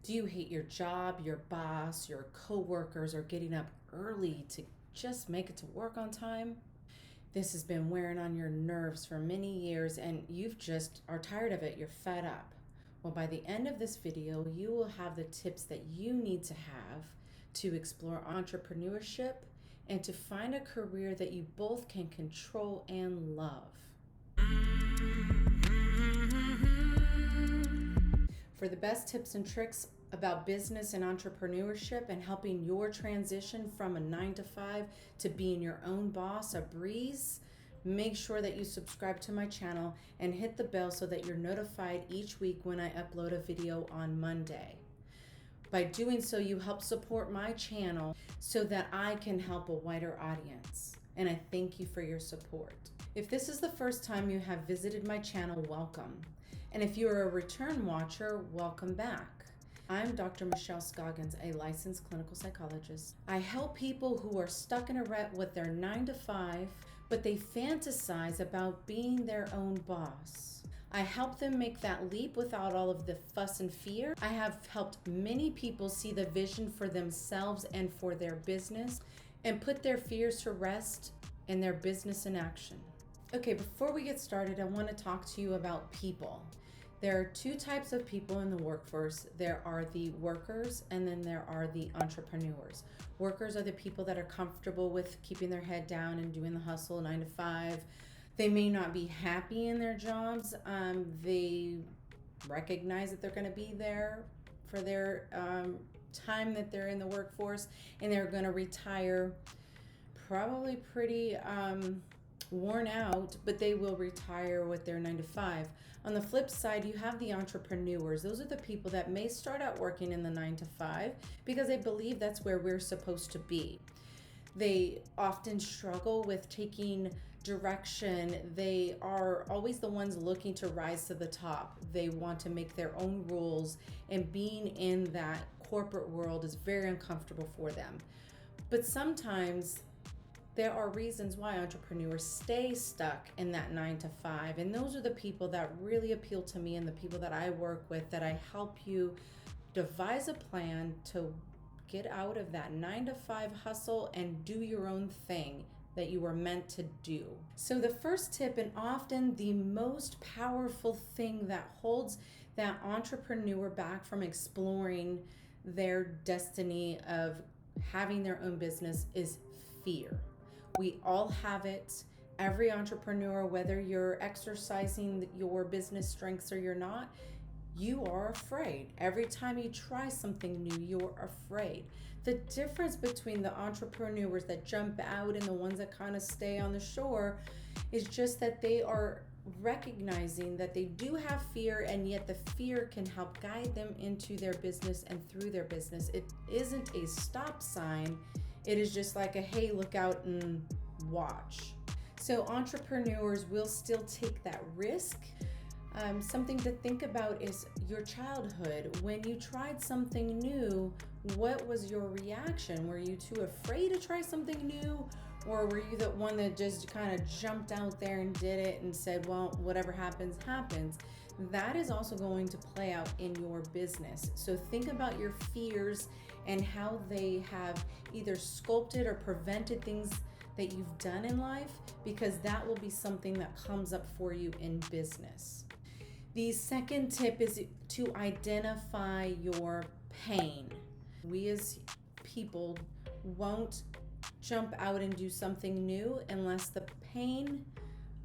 Do you hate your job, your boss, your coworkers, or getting up early to just make it to work on time? This has been wearing on your nerves for many years and you've just are tired of it. You're fed up. Well, by the end of this video, you will have the tips that you need to have to explore entrepreneurship and to find a career that you both can control and love. For the best tips and tricks about business and entrepreneurship and helping your transition from a 9 to 5 to being your own boss a breeze, make sure that you subscribe to my channel and hit the bell so that you're notified each week when I upload a video on Monday. By doing so, you help support my channel so that I can help a wider audience. And I thank you for your support. If this is the first time you have visited my channel, welcome. And if you're a return watcher, welcome back. I'm Dr. Michelle Scoggins, a licensed clinical psychologist. I help people who are stuck in a rut with their 9 to 5, but they fantasize about being their own boss. I help them make that leap without all of the fuss and fear. I have helped many people see the vision for themselves and for their business and put their fears to rest and their business in action. Okay, before we get started, I want to talk to you about people. There are two types of people in the workforce. There are the workers and then there are the entrepreneurs. Workers are the people that are comfortable with keeping their head down and doing the hustle 9 to 5. They may not be happy in their jobs. They recognize that they're going to be there for their time that they're in the workforce, and they're going to retire probably pretty worn out, but they will retire with their 9 to 5. On the flip side, you have the entrepreneurs. Those are the people that may start out working in the 9 to 5 because they believe that's where we're supposed to be. They often struggle with taking direction. They are always the ones looking to rise to the top. They want to make their own rules, and being in that corporate world is very uncomfortable for them. But sometimes there are reasons why entrepreneurs stay stuck in that 9 to 5. And those are the people that really appeal to me and the people that I work with, that I help you devise a plan to get out of that 9 to 5 hustle and do your own thing that you were meant to do. So the first tip, and often the most powerful thing that holds that entrepreneur back from exploring their destiny of having their own business, is fear. We all have it. Every entrepreneur, whether you're exercising your business strengths or you're not, you are afraid. Every time you try something new, you're afraid. The difference between the entrepreneurs that jump out and the ones that kind of stay on the shore is just that they are recognizing that they do have fear, and yet the fear can help guide them into their business and through their business. It isn't a stop sign. It is just like a, hey, look out and watch. So entrepreneurs will still take that risk. Something to think about is your childhood. When you tried something new, what was your reaction? Were you too afraid to try something new? Or were you the one that just kind of jumped out there and did it and said, well, whatever happens, happens? That is also going to play out in your business. So think about your fears and how they have either sculpted or prevented things that you've done in life, because that will be something that comes up for you in business. The second tip is to identify your pain. We as people won't jump out and do something new unless the pain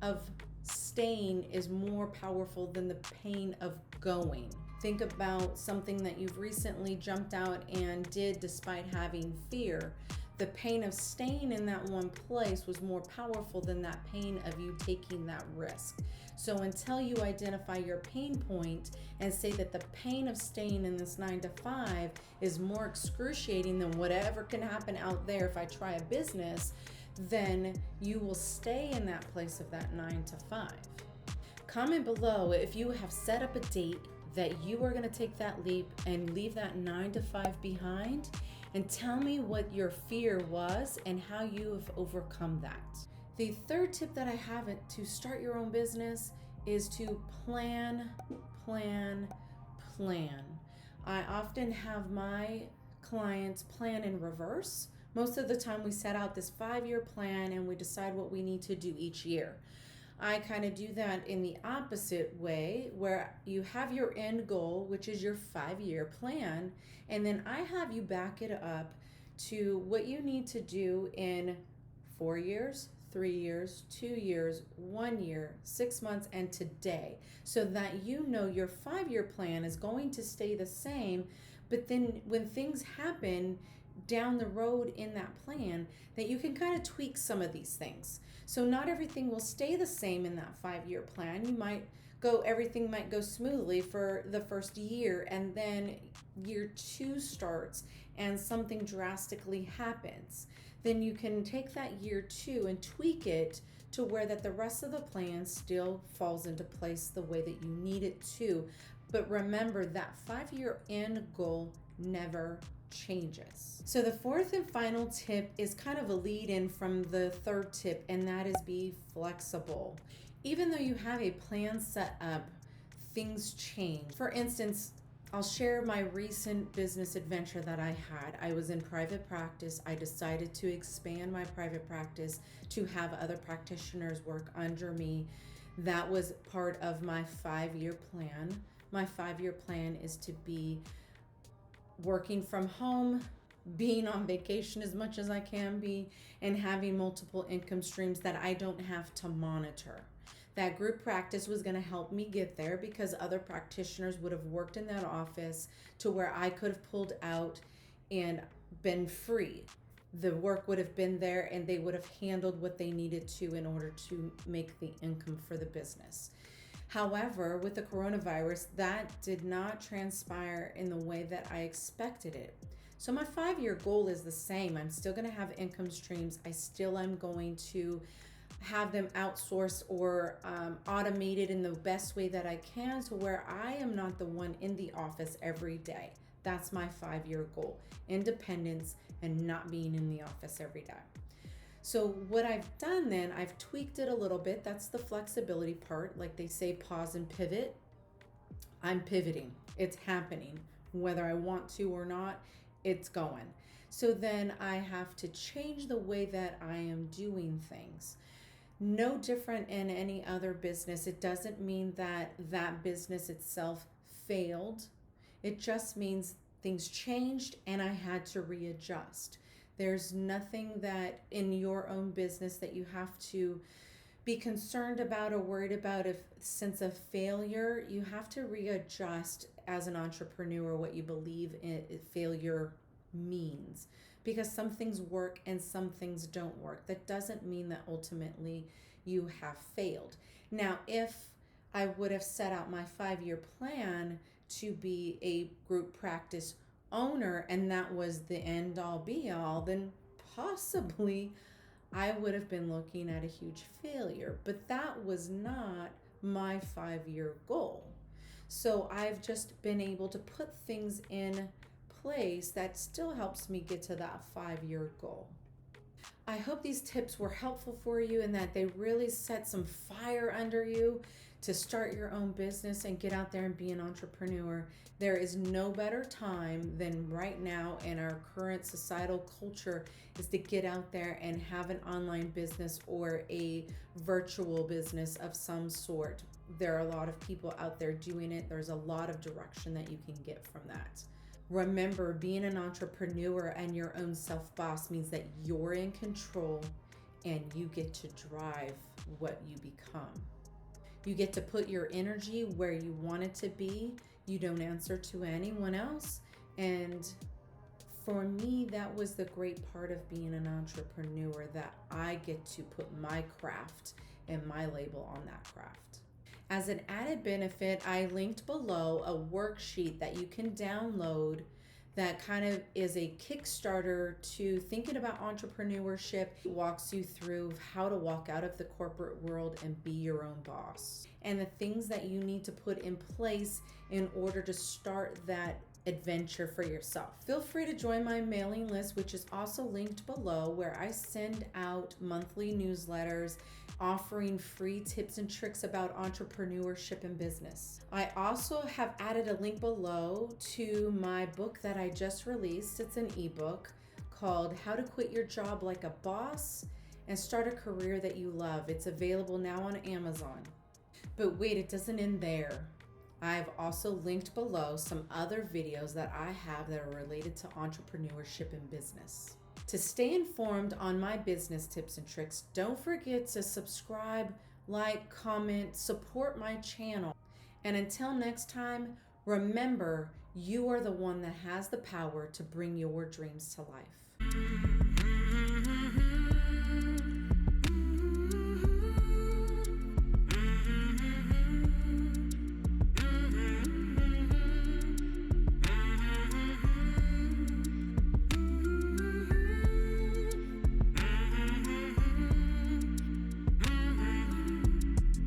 of staying is more powerful than the pain of going. Think about something that you've recently jumped out and did despite having fear. The pain of staying in that one place was more powerful than that pain of you taking that risk. So until you identify your pain point and say that the pain of staying in this 9 to 5 is more excruciating than whatever can happen out there if I try a business, then you will stay in that place of that 9 to 5. Comment below if you have set up a date that you are going to take that leap and leave that 9 to 5 behind, and tell me what your fear was and how you have overcome that. The third tip that I have to start your own business is to plan. I often have my clients plan in reverse. Most of the time, we set out this 5 year plan and we decide what we need to do each year. I kind of do that in the opposite way, where you have your end goal, which is your 5 year plan, and then I have you back it up to what you need to do in 4 years, 3 years, 2 years, 1 year, 6 months, and today, so that you know your 5 year plan is going to stay the same. But then when things happen down the road in that plan, that you can kind of tweak some of these things. So not everything will stay the same in that 5 year plan. Everything might go smoothly for the first year, and then year two starts and something drastically happens. Then you can take that year two and tweak it to where that the rest of the plan still falls into place the way that you need it to. But remember that 5 year end goal never changes. So the fourth and final tip is kind of a lead in from the third tip, and that is be flexible. Even though you have a plan set up, things change. For instance, I'll share my recent business adventure that I had. I was in private practice. I decided to expand my private practice to have other practitioners work under me. That was part of my 5 year plan. My 5 year plan is to be working from home, being on vacation as much as I can be, and having multiple income streams that I don't have to monitor. That group practice was going to help me get there because other practitioners would have worked in that office to where I could have pulled out and been free. The work would have been there and they would have handled what they needed to in order to make the income for the business. However, with the coronavirus, that did not transpire in the way that I expected it. So my 5 year goal is the same. I'm still going to have income streams. I still am going to have them outsourced or automated in the best way that I can, to where I am not the one in the office every day. That's my 5 year goal: independence and not being in the office every day. So what I've done then, I've tweaked it a little bit. That's the flexibility part. Like they say, pause and pivot. I'm pivoting. It's happening. Whether I want to or not, it's going. So then I have to change the way that I am doing things. No different in any other business. It doesn't mean that that business itself failed. It just means things changed and I had to readjust. There's nothing that in your own business that you have to be concerned about or worried about if sense of failure. You have to readjust as an entrepreneur what you believe failure means, because some things work and some things don't work. That doesn't mean that ultimately you have failed. Now, if I would have set out my 5 year plan to be a group practice owner and that was the end all be all, then possibly I would have been looking at a huge failure. But that was not my 5 year goal. So I've just been able to put things in place that still helps me get to that 5 year goal. I hope these tips were helpful for you and that they really set some fire under you to start your own business and get out there and be an entrepreneur. There is no better time than right now in our current societal culture is to get out there and have an online business or a virtual business of some sort. There are a lot of people out there doing it. There's a lot of direction that you can get from that. Remember, being an entrepreneur and your own self-boss means that you're in control and you get to drive what you become. You get to put your energy where you want it to be. You don't answer to anyone else. And for me, that was the great part of being an entrepreneur, that I get to put my craft and my label on that craft. As an added benefit, I linked below a worksheet that you can download that kind of is a kickstarter to thinking about entrepreneurship. It walks you through how to walk out of the corporate world and be your own boss, and the things that you need to put in place in order to start that adventure for yourself. Feel free to join my mailing list, which is also linked below, where I send out monthly newsletters offering free tips and tricks about entrepreneurship and business. I also have added a link below to my book that I just released. It's an ebook called How to Quit Your Job Like a Boss and Start a Career That You Love. It's available now on Amazon. But wait, it doesn't end there. I've also linked below some other videos that I have that are related to entrepreneurship and business. To stay informed on my business tips and tricks, don't forget to subscribe, like, comment, support my channel. And until next time, remember, you are the one that has the power to bring your dreams to life.